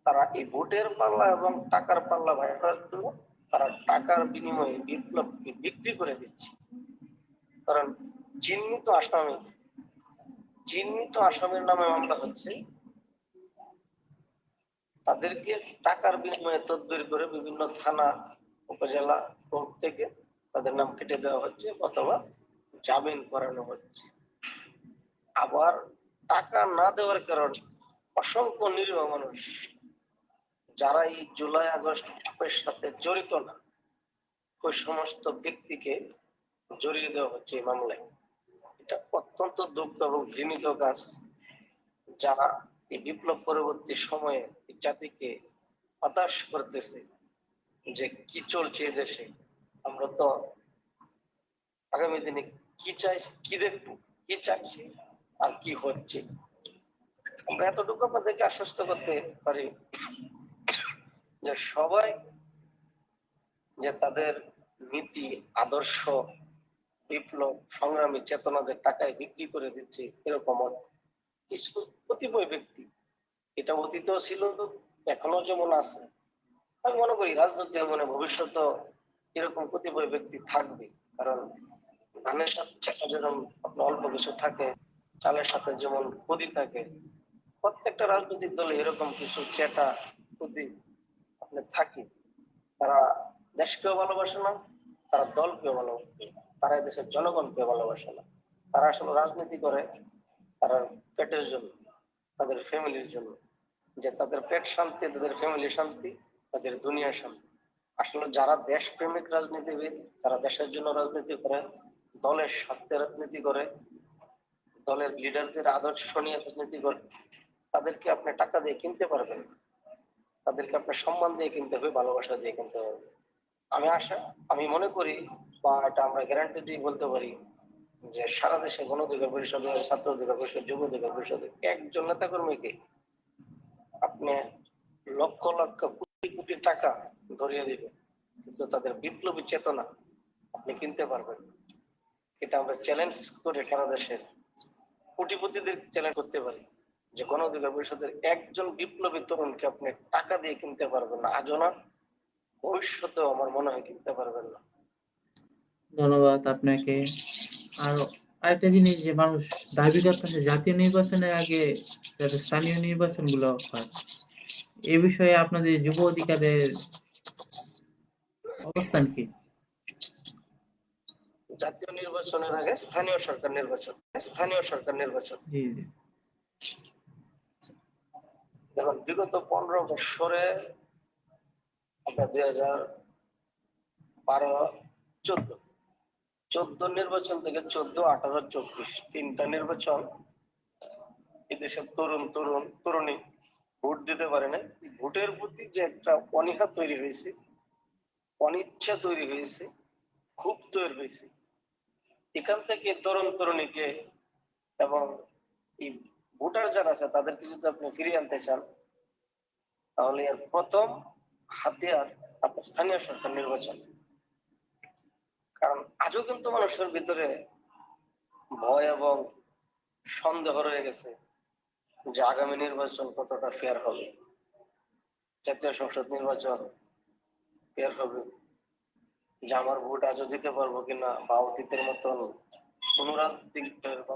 তারা এই ভোটের পাল্লা এবং টাকার পাল্লা ভারী করার জন্য তারা টাকার বিনিময়ে বিপ্লবকে বিক্রি করে দিচ্ছে। কারণ চিহ্নিত আসামি, চিহ্নিত আসামির নামে মামলা হচ্ছে, তাদেরকে টাকার বিনিময়ে তদবির করে বিভিন্ন থানা, উপজেলা কোর্ট থেকে তাদের নাম কেটে দেওয়া হচ্ছে অথবা জামিন করানো হচ্ছে। আবার টাকা না দেওয়ার কারণে অসংখ্য নিরীহ মানুষ যারা এই জুলাই আগস্টের সাথে জড়িত না, ওই সমস্ত ব্যক্তিকে জড়িয়ে দেওয়া হচ্ছে এই মামলায়। এটা অত্যন্ত দুঃখ এবং ঘৃণিত কাজ, যারা এই বিপ্লব পরবর্তী সময়ে এই জাতিকে হতাশ করতেছে যে কি চলছে দেশে, আমরা তো আগামী দিনে কি চাই, কি দেখবো, কি চাইছি আর কি হচ্ছে। আমরা এতটুকু আপনাদেরকে আশ্বস্ত করতে পারি যে সবাই যে তাদের নীতি, আদর্শ, বিপ্লব সংগ্রামী চেতনা যে টাকায় বিক্রি করে দিচ্ছে, এরকম কিছু কতিপয় ব্যক্তি, এটা অতীতেও ছিল, এখনো যেমন আছে। আমি মনে করি রাজনৈতিক জীবনে ভবিষ্যতে এরকম কতিপয় ব্যক্তি থাকবে। কারণ ধানের সাথে যেরকম আপনার অল্প কিছু থাকে, চালের সাথে যেমন ক্ষতি থাকে, প্রত্যেকটা রাজনৈতিক দলে এরকম কিছু চেটা ক্ষতি আপনি থাকে। তারা দেশকেও ভালোবাসে না, তারা দলকেও ভালোবাসে, তারা দেশের জনগণকেও ভালোবাসে না। তারা আসলে রাজনীতি করে তারা পেটের জন্য, তাদের ফ্যামিলির জন্য, যে তাদের পেট শান্তি, তাদের ফ্যামিলি শান্তি, তাদের দুনিয়া শান্তি। আসলে যারা দেশপ্রেমিক রাজনীতিবিদ, তারা দেশের জন্য রাজনীতি করে, দলের স্বার্থে রাজনীতি করে, দলের লিডারদের আদর্শ নিয়ে রাজনীতি করে, তাদেরকে আপনি টাকা দিয়ে কিনতে পারবেন না। তাদেরকে আপনার সম্মান দিয়ে কিনতে হবে, ভালোবাসা দিয়ে কিনতে হবে। আমি মনে করি, বা এটা আমরা গ্যারান্টি দিয়ে বলতে পারি যে সারা দেশে গণ অধিকার পরিষদে, ছাত্র অধিকার পরিষদ, যুব অধিকার পরিষদে একজন নেতা কর্মীকে আপনি লক্ষ লক্ষ কোটি কোটি টাকা ধরিয়ে দিবেন, কিন্তু তাদের বিপ্লবী চেতনা, আপনি কিনতে পারবেন। এটা আমরা চ্যালেঞ্জ করে সারা দেশের কোটিপতিদের চ্যালেঞ্জ করতে পারি যে গণ অধিকার পরিষদের একজন বিপ্লবী তরুণকে আপনি টাকা দিয়ে কিনতে পারবেন না, আজও না, ভবিষ্যতেও আমার মনে হয় কিনতে পারবেন না।
ধন্যবাদ আপনাকে। আর আরেকটা জিনিস যে মানুষ দাবি করতেছে জাতীয় নির্বাচনের আগে যাতে স্থানীয় নির্বাচনগুলো হয়। এ বিষয়ে আপনাদের যুব অধিকারের অবস্থান কি?
জাতীয় নির্বাচনের আগে স্থানীয় সরকার নির্বাচন।
জি, জি।
দেখুন, বিগত 15 বছরে আমরা 2012-14 নির্বাচন থেকে 14, 18, 24 তিনটা নির্বাচন এদেশের তরুণী ভোট দিতে পারে না। ভোটের প্রতি যে একটা অনীহা তৈরি হয়েছে, অনিচ্ছা তৈরি হয়েছে, ক্ষোভ তৈরি হয়েছে, এখান থেকে তরুণীকে এবং এই ভোটার যারা আছে তাদেরকে যদি আপনি ফিরিয়ে আনতে চান, তাহলে এর প্রথম হাতিয়ার আপনার স্থানীয় সরকার নির্বাচন। কারণ আজও কিন্তু মানুষের ভিতরে ভয় এবং সন্দেহ রয়ে গেছে যে আগামী নির্বাচন কতটা ফেয়ার হবে, জাতীয় সংসদ নির্বাচন ফেয়ার হবে, যে আমার ভোট আজও দিতে পারবো কিনা, বা অতীতের মতন কোন রাজনৈতিক দল বা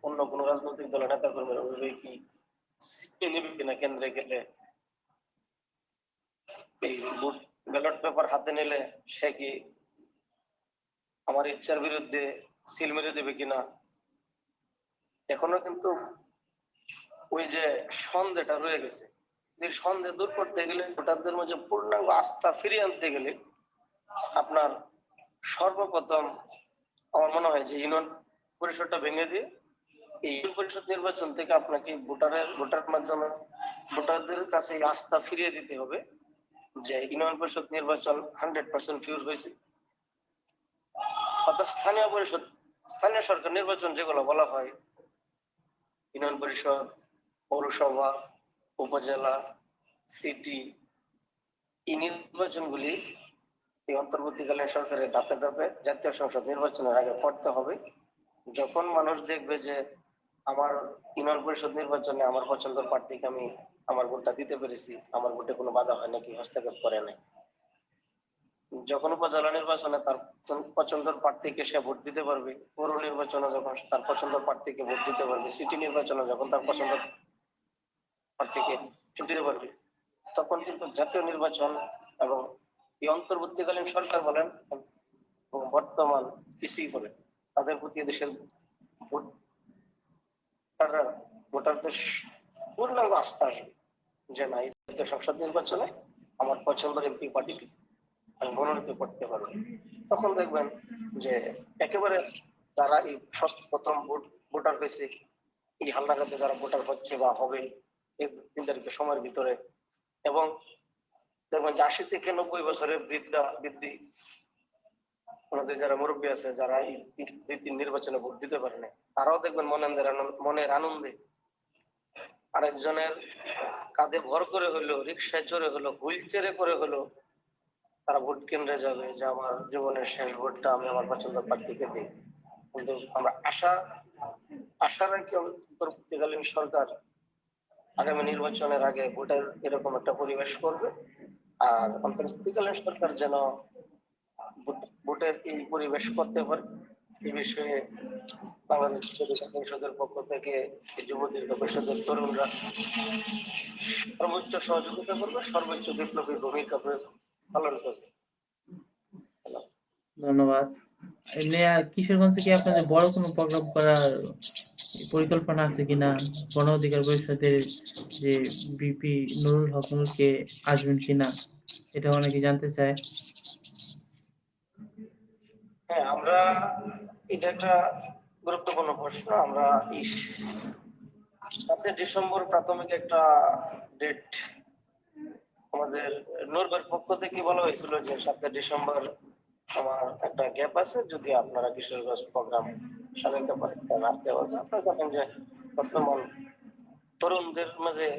অন্য কোন রাজনৈতিক দলের নেতা কর্মীরা ওইভাবে কি সিটে নেবে কিনা কেন্দ্রে গেলে, এই ভোট ব্যালট পেপার হাতে নিলে সে কি আমার ইচ্ছার বিরুদ্ধে সিল মেরে দেবে কিনা। এখনো কিন্তু ওই যে সন্দেহটা রয়ে গেছে। এই সন্দেহ দূর করতে গেলে, ভোটারদের মধ্যে পূর্ণাঙ্গ আস্থা ফিরিয়ে আনতে গেলে আপনার সর্বপ্রথম আমার মনে হয় যে ইউনিয়ন পরিষদটা ভেঙে দিয়ে এই ইউনিয়ন পরিষদ নির্বাচন থেকে আপনাকে ভোটার মাধ্যমে ভোটারদের কাছে এই আস্থা ফিরিয়ে দিতে হবে যে ইউনিয়ন পরিষদ নির্বাচন 100% পিওর হয়েছে। অর্থাৎ স্থানীয় সরকার নির্বাচন যেগুলো বলা হয়, ইউনিয়ন পরিষদ, পৌরসভা, উপজেলা, সিটি, এই নির্বাচনগুলি এই অন্তর্বর্তীকালীন সরকারের ধাপে ধাপে জাতীয় সংসদ নির্বাচনের আগে করতে হবে। যখন মানুষ দেখবে যে আমার ইউনিয়ন পরিষদ নির্বাচনে আমার পছন্দের প্রার্থীকে আমি আমার ভোটটা দিতে পেরেছি, আমার ভোটে কোনো বাধা হয় নাকি, হস্তক্ষেপ করে নাই, যখন উপজেলা নির্বাচনে তার পছন্দের প্রার্থীকে সে ভোট দিতে পারবে, পৌর নির্বাচনে যখন তার পছন্দের প্রার্থীকে ভোট দিতে পারবে, সিটি নির্বাচনে যখন তার পছন্দের প্রার্থীকে ভোট দিতে পারবে, তখন কিন্তু জাতীয় নির্বাচন এবং এই অন্তর্বর্তীকালীন সরকার বলেন এবং বর্তমান পিসি বলেন, তাদের প্রতি দেশের ভোটারদের পূর্ণাঙ্গ আস্থা আসবে যে না, এই জাতীয় সংসদ নির্বাচনে আমার পছন্দের এমপি পার্টিকে আমি মনোনীত করতে পারবো। তখন দেখবেন যে একেবারে যারা এই প্রথম ভোটার হয়েছে, এই হালনাগাদে যারা ভোটার হচ্ছে বা হবে এই নির্ধারিত সময়ের ভিতরে, এবং দেখবেন যে 80 থেকে 90 বছরের বৃদ্ধি আমাদের যারা মুরব্বী আছে, যারা এই 2-3 নির্বাচনে ভোট দিতে পারে না, তারাও দেখবেন মনের আনন্দে আরেকজনের কাঁধে ভর করে হলো, রিক্সায় চড়ে হলো, হুইল চেয়ারে করে হলো, তারা ভোট কেন্দ্রে যাবে যে আমার জীবনের শেষ ভোটটা আমি আমার পছন্দের প্রার্থীকে দিই। কিন্তু আমরা আশা রাখি অন্তর্বর্তীকালীন সরকার আগামী নির্বাচনের আগে ভোটের এরকম একটা পরিবেশ করবে, আর অন্তর্বর্তীকালীন সরকার যেন ভোটের এই পরিবেশ করতে পারে, এই বিষয়ে বাংলাদেশ যুব অধিকার পরিষদের পক্ষ থেকে এই যুব অধিকার পরিষদের তরুণরা সর্বোচ্চ সহযোগিতা করবে, সর্বোচ্চ বিপ্লবী ভূমিকা পালন করবে।
ধন্যবাদ। এমনি কিশোরগঞ্জে কি আপনাদের বড় কোনো প্রোগ্রাম করার পরিকল্পনা আছে কিনা? গণ অধিকার পরিষদের যে বিপি নুরুল হক নূরকে আসবেন কিনা? এটা অনেকে জানতে চায়।
হ্যাঁ, আমরা, এটা একটা গুরুত্বপূর্ণ প্রশ্ন। আমরা 7 ডিসেম্বর প্রাথমিক একটা ডেট আমাদের নূরবের পক্ষ থেকে বলা হয়েছিল যে 7 ডিসেম্বর আমার একটা গ্যাপ আছে, যদি আপনারা কিশোরগঞ্জ প্রোগ্রাম সাজাইতে পারেন তাহলে আসতে পারবেন। আপনারা জানেন যে বর্তমান তরুণদের মাঝে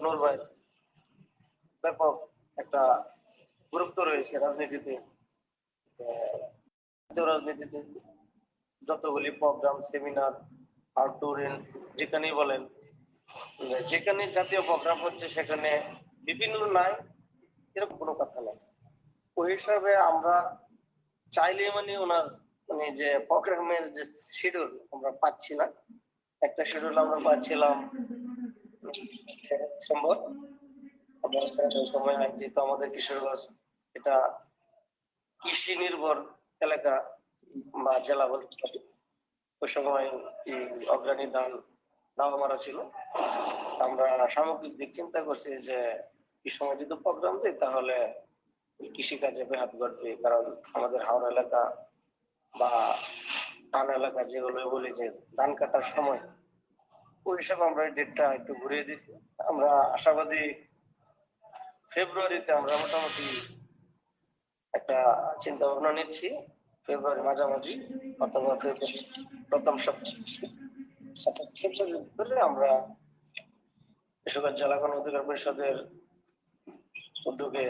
নূর ভাই ব্যাপক একটা গুরুত্ব রয়েছে রাজনীতিতে, জাতীয় রাজনীতিতে যতগুলি প্রোগ্রাম, সেমিনার, আউটডোর, যেখানেই বলেন, যেখানে জাতীয় প্রোগ্রাম হচ্ছে সেখানে বিভিন্ন নাই এরকম কোনো কথা নাই। ওই হিসাবে আমরা চাইলে মানে ওনার মানে যে প্রোগ্রামের যে শিডিউল আমরা পাচ্ছি না। একটা শিডিউল আমরা পাচ্ছিলাম ডিসেম্বর, আমরা ওই সময় যেহেতু আমাদের কিশোরগঞ্জ এটা কৃষি নির্ভর এলাকা বা জেলা বলতে পারি, ওই সময় এই অগ্রণী ধান দাওয়া মারা ছিল। আমরা সামগ্রিক দিক চিন্তা করছি যে এই সময় যদি প্রোগ্রাম দিই তাহলে কৃষি কাজে ব্যাঘাত ঘটবে, কারণ আমাদের হাওড়া এলাকা বা টান এলাকা যেগুলো বলি যে ধান কাটার সময়, ওই হিসাবে আমরা এই ডেটটা একটু ঘুরিয়ে দিছি। আমরা আশাবাদী ফেব্রুয়ারিতে আমরা মোটামুটি একটা চিন্তা ভাবনা নিচ্ছি, ফেব্রুয়ারি মাঝামাঝি অথবা ফেব্রুয়ারি প্রথম সপ্তাহের ভিতরে আমরা কিশোরগঞ্জ জেলা গণ অধিকার পরিষদের উদ্যোগে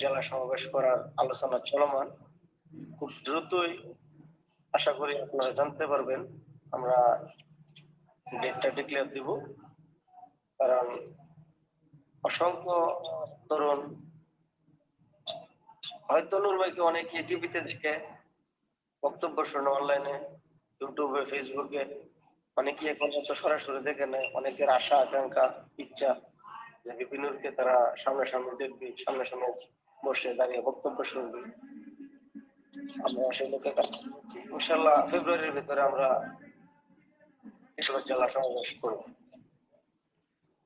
জেলা সমাবেশ করার আলোচনা চলমান। খুব দ্রুতই আশা করি আপনারা জানতে পারবেন, আমরা ডেটটা ডিক্লেয়ার দিব। কারণ অসংখ্য তরুণ হয়তো নূর ভাইকে অনেকে টিভিতে দেখে বক্তব্য শুনে, অনলাইনে ইউটিউবে ফেসবুকে, অনেকে এখন হয়তো সরাসরি দেখে নেয়। অনেকের আশা আকাঙ্ক্ষা ইচ্ছা যে বিপিনুরকে তারা সামনাসামনি দেখবে, সামনাসামনি বসে দাঁড়িয়ে বক্তব্য শুনবে। আমরা আসলে ইনশাল্লাহ ফেব্রুয়ারির ভিতরে আমরা কিশোরগঞ্জ জেলা সমাবেশ করবো।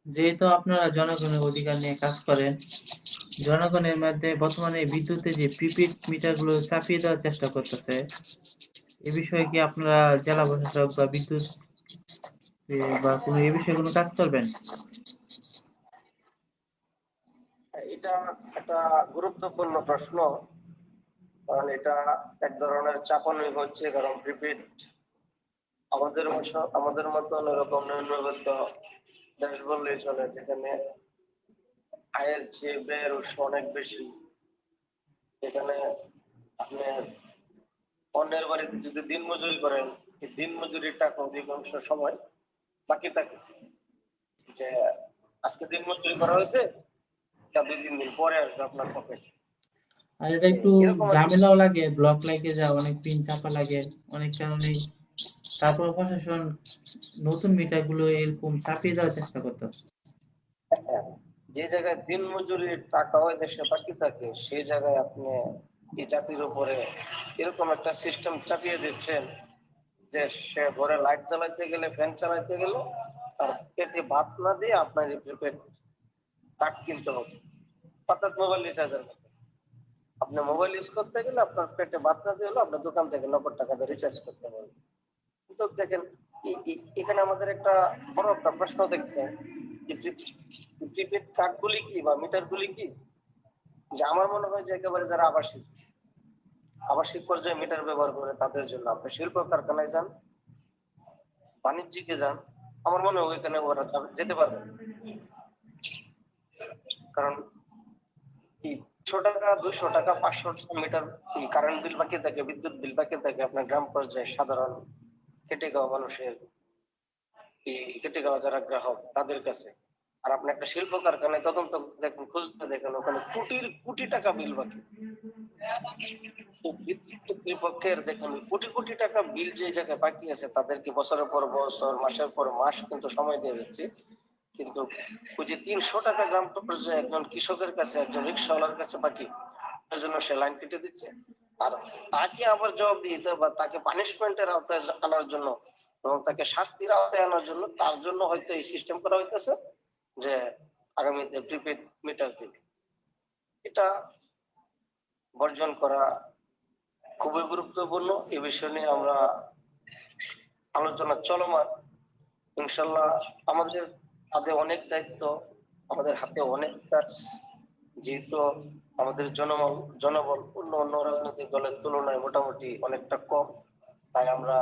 যেহেতু আপনারা জনগণের অধিকার নিয়ে কাজ করেন, জনগণের মধ্যে বর্তমানে বিদ্যুতের যে প্রিপেড মিটারগুলো চাপিয়ে দেওয়ার চেষ্টা করতেছে, এ বিষয়ে কি আপনারা জেলা প্রশাসক বা বিদ্যুৎ বা কোনো এ বিষয়ে কোনো কাজ করবেন?
এটা একটা গুরুত্বপূর্ণ প্রশ্ন, কারণ এটা এক ধরনের চাপানি হচ্ছে। কারণ প্রিপেড আমাদের মতন এরকম নিম্নবিত্ত দেশ বললেই চলে, যেখানে আয়ের চেয়ে ব্যয়ের উৎস অনেক বেশি। এখানে আপনি অন্যের বাড়িতে যদি দিন মজুরি করেন, এই দিন মজুরির টাকা অধিকাংশ সময় বাকি থাকে, যে আজকে দিন মজুরি করা হয়েছে, তা 2-3 দিন পরে আসবে আপনার পকেটে।
আর এটা একটু
এরকম আর কি।
ঝামেলাও লাগে, ব্লক লাগে যায়, অনেক পিন চাপা লাগে অনেক কারণেই। তারপর প্রশাসন নতুন মিটার গুলো এরকম চাপিয়ে দেওয়ার চেষ্টা করতেছে।
হ্যাঁ, যে জায়গায় দিন মজুরির টাকা ওই দেশে বাকি থাকে, সেই জায়গায় আপনি এই জাতির উপরে এরকম একটা সিস্টেম চাপিয়ে দিচ্ছেন যে সে ঘরে লাইট জ্বালাইতে গেলে, ফ্যান চালাইতে গেলে তার পেটে ভাত না দিয়ে আপনার প্রিপেড কার্ড কিনতে হবে। অর্থাৎ মোবাইল রিচার্জের মতো। আপনি মোবাইল ইউজ করতে গেলে আপনার পেটে ভাত না দিয়ে হলো আপনার দোকান থেকে 90 টাকা দিয়ে রিচার্জ করতে হবে। কিন্তু দেখেন এখানে আমাদের একটা বড় একটা প্রশ্ন দেখতে, যে প্রিপেড কার্ড গুলি কি বা মিটার গুলি কি, যে আমার মনে হয় যে একেবারে যারা আবাসিক পর্যায়ে মিটার ব্যবহার করে তাদের জন্য। আপনি শিল্প কারখানায় যান, বাণিজ্যিকে যান, আমার মনে হয় ওইখানে ওরা যেতে পারবে। কারণ এই 100 টাকা, 200 টাকা, 500 টাকা মিটার কারেন্ট বিল বাকি থাকে, বিদ্যুৎ বিল বাকি থাকে আপনার গ্রাম পর্যায়ে সাধারণ খেটে খাওয়া মানুষের, এই খেটে খাওয়া যারা গ্রাহক তাদের কাছে। আর আপনি একটা শিল্প কারখানায় তদন্ত দেখেন, খুঁজতে দেখেন, ওখানে কোটি টাকা বিল বাকি। তো বিদ্যুৎ কর্তৃপক্ষের দেখুন কোটি কোটি টাকা বিল যে জায়গায় বাকি আছে, তাদেরকে বছরের পর বছর, মাসের পর মাস কিন্তু সময় দিয়ে দিচ্ছে। কিন্তু ওই যে 300 টাকা গ্রাম পর্যায়ে একজন কৃষকের কাছে, একজন রিক্সাওয়ালার কাছে বাকি, তার জন্য সে লাইন কেটে দিচ্ছে। আর তাকে আবার জবাব দিতে বা তাকে পানিশমেন্টের আওতায় আনার জন্য এবং তাকে শাস্তির আওতায় আনার জন্য, তার জন্য হয়তো এই সিস্টেম করা হইতেছে যে আগামীতে প্রিপেড মিটার দিবে। এটা বর্জন করা খুবই গুরুত্বপূর্ণ। এই বিষয় নিয়ে আমরা আলোচনা চলমান। ইনশাল্লাহ আমাদের হাতে অনেক দায়িত্ব, আমাদের হাতে অনেক কাজ। যেহেতু আমাদের জনবল অন্য রাজনৈতিক দলের তুলনায় মোটামুটি অনেকটা কম, তাই আমরা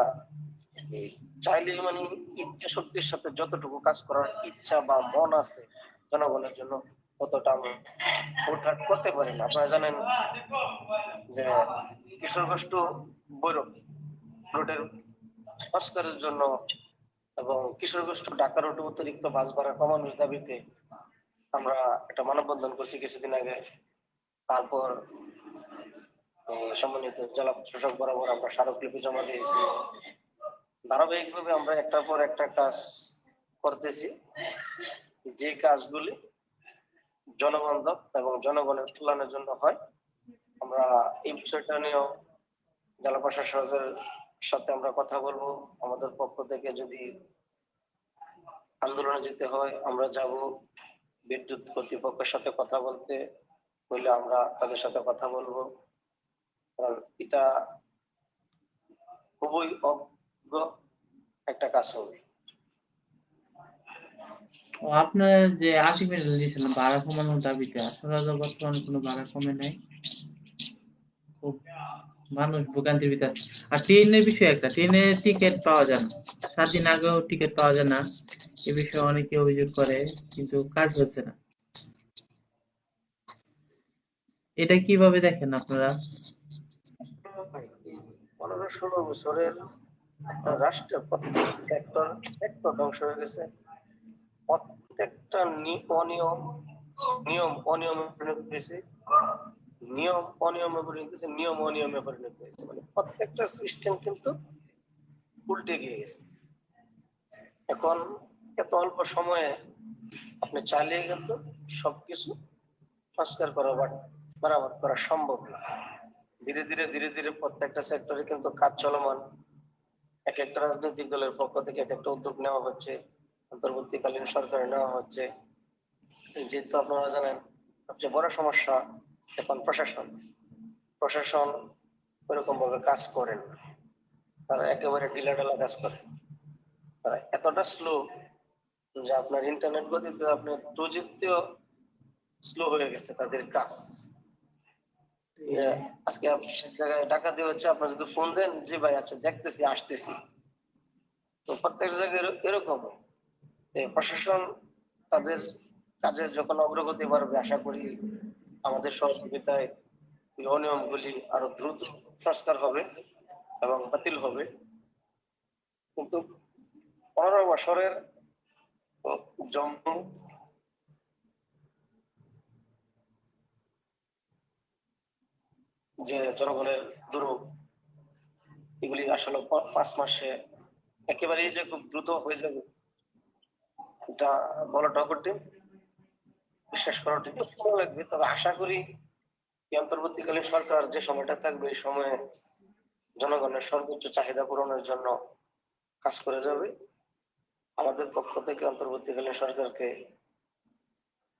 চাইলে মানে ইচ্ছা শক্তির সাথে যতটুকু কাজ করার ইচ্ছা বা মন আছে জনগণের জন্য, অতটা আমরা হুটহাট করতে পারি না। আপনারা জানেন যে কিশোরগঞ্জ টু বৈরব রুটের সংস্কারের জন্য এবং কিশোরগঞ্জ টু ঢাকা রুটে অতিরিক্ত বাস ভাড়া কমানোর দাবিতে আমরা একটা মানববন্ধন করছি কিছুদিন আগে। তারপর সম্মানিত জেলা প্রশাসক বরাবর আমরা স্মারকলিপি জমা দিয়েছি। ধারাবাহিকভাবে আমরা একটার পর একটা কাজ করতেছি, যে কাজগুলি জনবান্ধব এবং জনগণের কল্যাণের জন্য হয়। আমরা এই বিষয়টা নিয়েও জেলা প্রশাসকের সাথে আমরা কথা বলবো। আমাদের পক্ষ থেকে যদি আন্দোলনে যেতে হয় আমরা যাব। বিদ্যুৎ কর্তৃপক্ষের সাথে কথা বলতে হইলে আমরা তাদের সাথে কথা বলবো, কারণ এটা খুবই অজ্ঞ একটা কাজ হবে।
ও আপনার যে আলটিমেটাম দিয়েছিলেন ভাড়া কমানোর দাবিতে, আসলে তো বর্তমানে কোনো ভাড়া কমে নাই, খুব মানুষ ভোগান্তির ভিতরে আছে। আর ট্রেনের বিষয় একটা, ট্রেনের টিকিট পাওয়া যায় না, 7 দিন আগেও টিকিট পাওয়া যায় না, এ বিষয়ে অনেকে অভিযোগ করে, কিন্তু কাজ হচ্ছে না। এটা কিভাবে দেখেন আপনারা?
15-16 বছরের আপনার রাষ্ট্রের প্রত্যেক সেক্টর ধ্বংস হয়ে গেছে। প্রত্যেকটা অনিয়মে পরিণত হয়েছে, নিয়ম অনিয়মে পরিণত হয়েছে, নিয়ম অনিয়মে পরিণত হয়েছে। মানে প্রত্যেকটা সিস্টেম কিন্তু উল্টে গিয়ে গেছে। এখন এত অল্প সময়ে আপনি চালিয়ে কিন্তু সবকিছু সংস্কার করা বা মেরামত করা সম্ভব না। ধীরে ধীরে প্রত্যেকটা সেক্টরে কিন্তু কাজ চলমান। এক একটা রাজনৈতিক দলের পক্ষ থেকে এক একটা উদ্যোগ নেওয়া হচ্ছে, অন্তর্বর্তীকালীন সরকারে নেওয়া হচ্ছে। যেহেতু আপনারা জানেন সবচেয়ে বড় সমস্যা এখন প্রশাসন ওইরকম ভাবে কাজ করেন না, তারা একেবারে ঢিলাঢালা কাজ করে। তারা এতটা স্লো যে আপনার ইন্টারনেট গতিতে আপনার 2Gতেও স্লো হয়ে গেছে তাদের কাজ। যে আজকে আপনি এক জায়গায় টাকা দিয়ে হচ্ছে, আপনার যদি ফোন দেন যে ভাই আচ্ছা দেখতেছি আসতেছি, তো প্রত্যেক জায়গায় এরকম। প্রশাসন তাদের কাজের যখন অগ্রগতি বাড়বে, আশা করি আমাদের সহযোগিতায় এই অনিয়মগুলি আরো দ্রুত সংস্কার হবে এবং বাতিল হবে। কিন্তু 15 বছরের জন্ম যে জনগণের দুর্ভোগ, এগুলি আসলে 5 মাসে একেবারেই যে খুব দ্রুত হয়ে যাবে এটা বলাটা কঠিন, বিশ্বাস করাটা একটু সময় লাগবে। তবে আশা করি এই অন্তর্বর্তীকালীন সরকার যে সময়টা থাকবে এই সময়ে জনগণের সর্বোচ্চ চাহিদা পূরণের জন্য কাজ করে যাবে। আমাদের পক্ষ থেকে অন্তর্বর্তীকালীন সরকারকে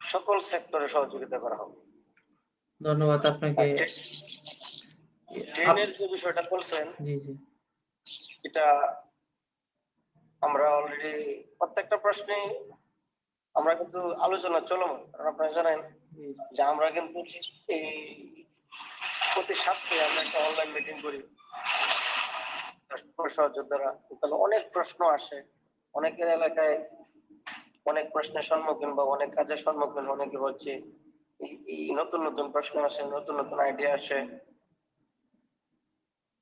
সকল সেক্টরে সহযোগিতা করা হবে।
ধন্যবাদ আপনাকে।
আর ট্রেনের যে বিষয়টা বলছেন,
জি জি
এটা আমরা অলরেডি প্রত্যেকটা প্রশ্নে আমরা কিন্তু আলোচনা চলমান। কারণ আপনারা জানেন
জি
যে আমরা কিন্তু এই প্রতি সপ্তাহে আমরা একটা অনলাইন মিটিং করি সহযোদ্ধারা। এখানে অনেক প্রশ্ন আসে, অনেকের এলাকায় অনেক প্রশ্নের সম্মুখীন বা অনেক কাজের সম্মুখীন অনেকে হচ্ছে। এই নতুন নতুন প্রশ্ন আসে, নতুন নতুন আইডিয়া আসে,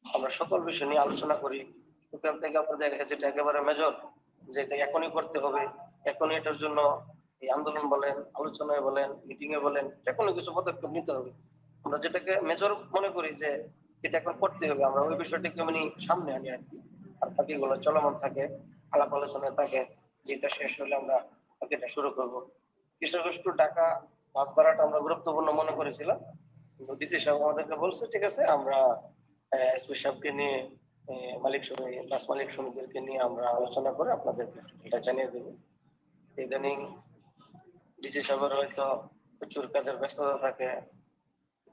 আমরা সকল বিষয় নিয়ে আলোচনা করি। ওখান থেকে আপনাদের যেটা একেবারে মেজর, যেটা এখনই করতে হবে, এখনই এটার জন্য এই আন্দোলন বলেন, আলোচনায় বলেন, মিটিং এ বলেন, যে কোনো কিছু পদক্ষেপ নিতে হবে। আমরা যেটাকে মেজর মনে করি যে এটা এখন করতে হবে, আমরা ওই বিষয়টাকে মানে সামনে আনি আর কি। আর বাকিগুলো চলমান থাকে, আলাপ আলোচনায় থাকে, যেটা শেষ হলে আমরা বাকিটা শুরু করবো। কিশোরগঞ্জ টু ঢাকা বাস ভাড়াটা আমরা গুরুত্বপূর্ণ মনে করেছিলাম, কিন্তু ডিসি সাহেব আমাদেরকে বলছে ঠিক আছে আমরা এসপি সাহেবকে নিয়ে মালিক সমিতি, বাস মালিক সমিতিদেরকে নিয়ে আমরা আলোচনা করে আপনাদেরকে এটা জানিয়ে দেবো। ইদানিং ডিসি সাহেবের হয়তো প্রচুর কাজের ব্যস্ততা থাকে,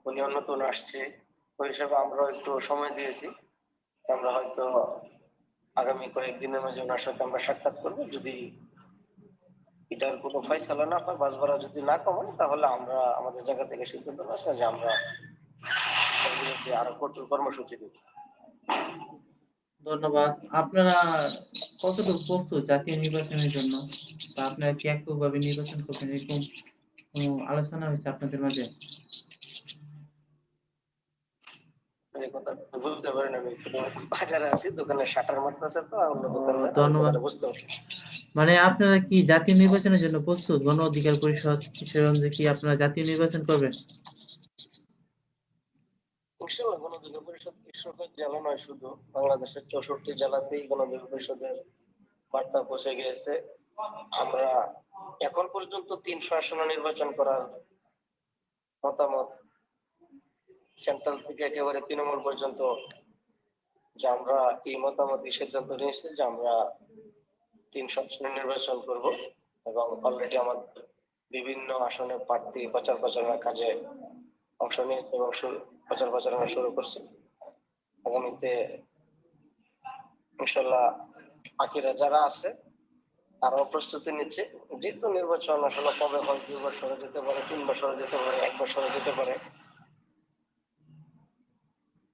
উনি নতুন আসছে, ওই হিসাবে আমরা একটু সময় দিয়েছি। আমরা হয়তো আগামী কয়েকদিনের মাঝে ওনার সাথে আমরা সাক্ষাৎ করবো। যদি এটার কোনো ফয়সালা না হয়, বাস ভাড়া যদি না কমায়, তাহলে আমরা আমাদের জায়গা থেকে সিদ্ধান্ত নেওয়া যে আমরা এর বিরুদ্ধে আরো কঠোর কর্মসূচি দেব।
ধন্যবাদ। আপনারা কতটুকু প্রস্তুত জাতীয় নির্বাচনের জন্য, বা আপনারা কি এককভাবে নির্বাচন করবেন, এরকম কোনো আলোচনা হয়েছে আপনাদের মাঝে?
এই কথা বলতে পারেন, আমি একটু বাজারে আছি, দোকানে শাটার মারতেছে তো অন্য
ও,
দোকানদার, আমি
ধন্যবাদ।
কথাটা বুঝতে পারছি।
মানে আপনারা কি জাতীয় নির্বাচনের জন্য প্রস্তুত? গণ অধিকার পরিষদ কিশোরগঞ্জে কি আপনারা জাতীয় নির্বাচন করবেন?
ইনশাআল্লাহ গণঅধিকার পরিষদ কিশোরগঞ্জ জেলা নয়, শুধু বাংলাদেশের 64 জেলাতেই গণঅধিকার পরিষদের বার্তা পৌঁছে গিয়েছে। আমরা এখন পর্যন্ত 300 আসনে নির্বাচন করার মতামত সেন্ট্রাল থেকে একেবারে তৃণমূল পর্যন্ত, যে আমরা এই মতামত সিদ্ধান্ত নিয়েছি যে আমরা 300 আসনে নির্বাচন করব, এবং অলরেডি আমাদের বিভিন্ন আসনে প্রার্থী প্রচার প্রচারণার কাজে অংশ নিয়েছে এবং প্রচার প্রচারণা শুরু করছে। আগামীতে ইনশাল্লাহ বাকিরা যারা আছে তারাও প্রস্তুতি নিচ্ছে। যেহেতু নির্বাচন আসলে কবে হয়, 2 বছরে যেতে পারে, 3 বছরে যেতে পারে, 1 বছরে যেতে পারে,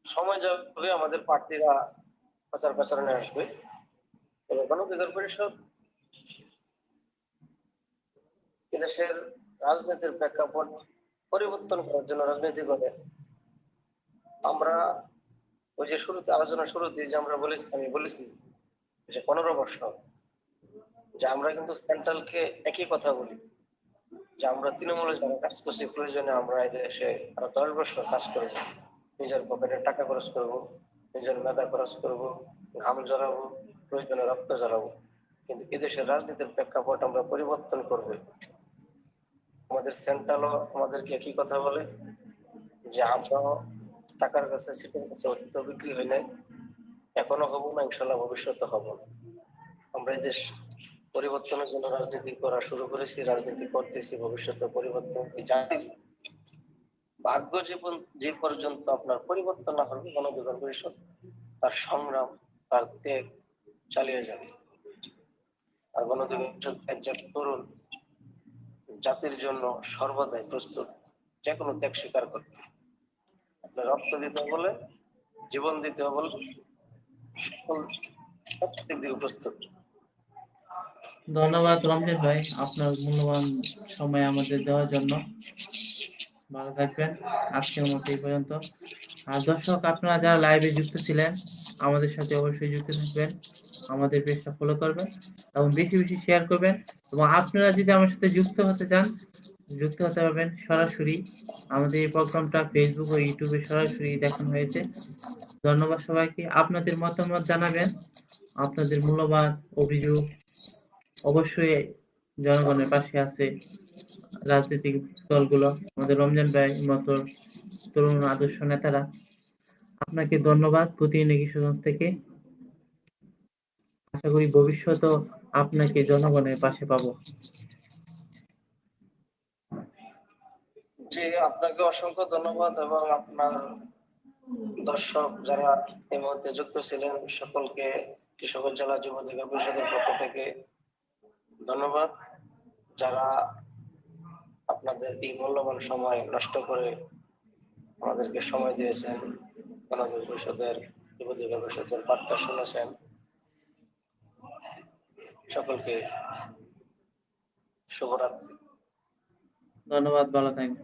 সময় যাবে, আমাদের প্রার্থীরা প্রচার প্রচারণায় আসবে। তবে গণঅধিকার পরিষদ এদেশের রাজনীতির প্রেক্ষাপট পরিবর্তন করার জন্য রাজনীতি করে। আমরা ওই যে শুরুতে আলোচনা শুরুতে যে আমরা বলেছি, আমি বলেছি যে 15 বছর, যে আমরা কিন্তু সেন্ট্রালকে একই কথা বলি, যে আমরা তৃণমূলে যারা কাজ করছি প্রয়োজনে আমরা এদেশে আরো 10 বছর কাজ করব, নিজের পকেটে টাকা খরচ করব, নিজের মেধা খরচ করব, ঘাম ঝরাবো, প্রয়োজনে রক্ত ঝরাবো, কিন্তু এদেশের রাজনীতির প্রেক্ষাপট আমরা পরিবর্তন করব। আমাদের সেন্ট্রালও আমাদেরকে একই কথা বলে, যে আমরা টাকার কাছে, সিটের কাছে অতীত বিক্রি হয় নাই, এখনো হবো না, ইনশাল্লাহ ভবিষ্যতে হবো না। আমরা এই দেশ পরিবর্তনের জন্য রাজনীতি করা শুরু করেছি, রাজনীতি করতেছি, ভবিষ্যতে পরিবর্তন এই জাতির ভাগ্য জীবন যে পর্যন্ত আপনার পরিবর্তন না হবে, গণঅধিকার পরিষদ তার সংগ্রাম, তার ত্যাগ চালিয়ে যাবে। আর গণঅধিকার পরিষদ একজন তরুণ জাতির জন্য সর্বদাই প্রস্তুত যে কোনো ত্যাগ স্বীকার করতে। আপনার রক্ত দিতে বলে, জীবন দিতে বলে, সকল প্রত্যেক দিকে প্রস্তুত।
ধন্যবাদ রমজান ভাই, আপনার মূল্যবান সময় আমাদের দেওয়ার জন্য। ভালো থাকবেন। আজকের মতো এই পর্যন্ত। আর দর্শক, আপনারা যারা লাইভে যুক্ত ছিলেন, আমাদের সাথে অবশ্যই যুক্ত থাকবেন, আমাদের পেজটা ফলো করবেন এবং বেশি বেশি শেয়ার করবেন। এবং আপনারা যদি আমার সাথে যুক্ত হতে চান, যুক্ত হতে পারবেন সরাসরি। আমাদের এই প্রোগ্রামটা ফেসবুক ও ইউটিউবে সরাসরি দেখানো হয়েছে। ধন্যবাদ সবাইকে। আপনাদের মতামত জানাবেন, আপনাদের মূল্যবান অভিযোগ। অবশ্যই জনগণের পাশে আছে রাজনৈতিক দলগুলো, আমাদের রমজান ভাই মতো তরুণ আদর্শ নেতারা। আপনাকে ধন্যবাদ প্রতিদিনের কিশোরগঞ্জ থেকে। আশা করি ভবিষ্যতেও আপনাকে জনগণের পাশে পাবো।
জি, আপনাকে অসংখ্য ধন্যবাদ, এবং আপনার দর্শক যারা এই মুহূর্তে যুক্ত ছিলেন সকলকে কিশোরগঞ্জ জেলা যুব অধিকার পরিষদের পক্ষ থেকে ধন্যবাদ। যারা আপনাদের এই মূল্যবান সময় নষ্ট করে আমাদেরকে সময় দিয়েছেন, গণঅধিকার পরিষদের, যুব অধিকার পরিষদের বার্তা শুনেছেন, সকলকে শুভরাত্রি।
ধন্যবাদ, ভালো থাকবেন।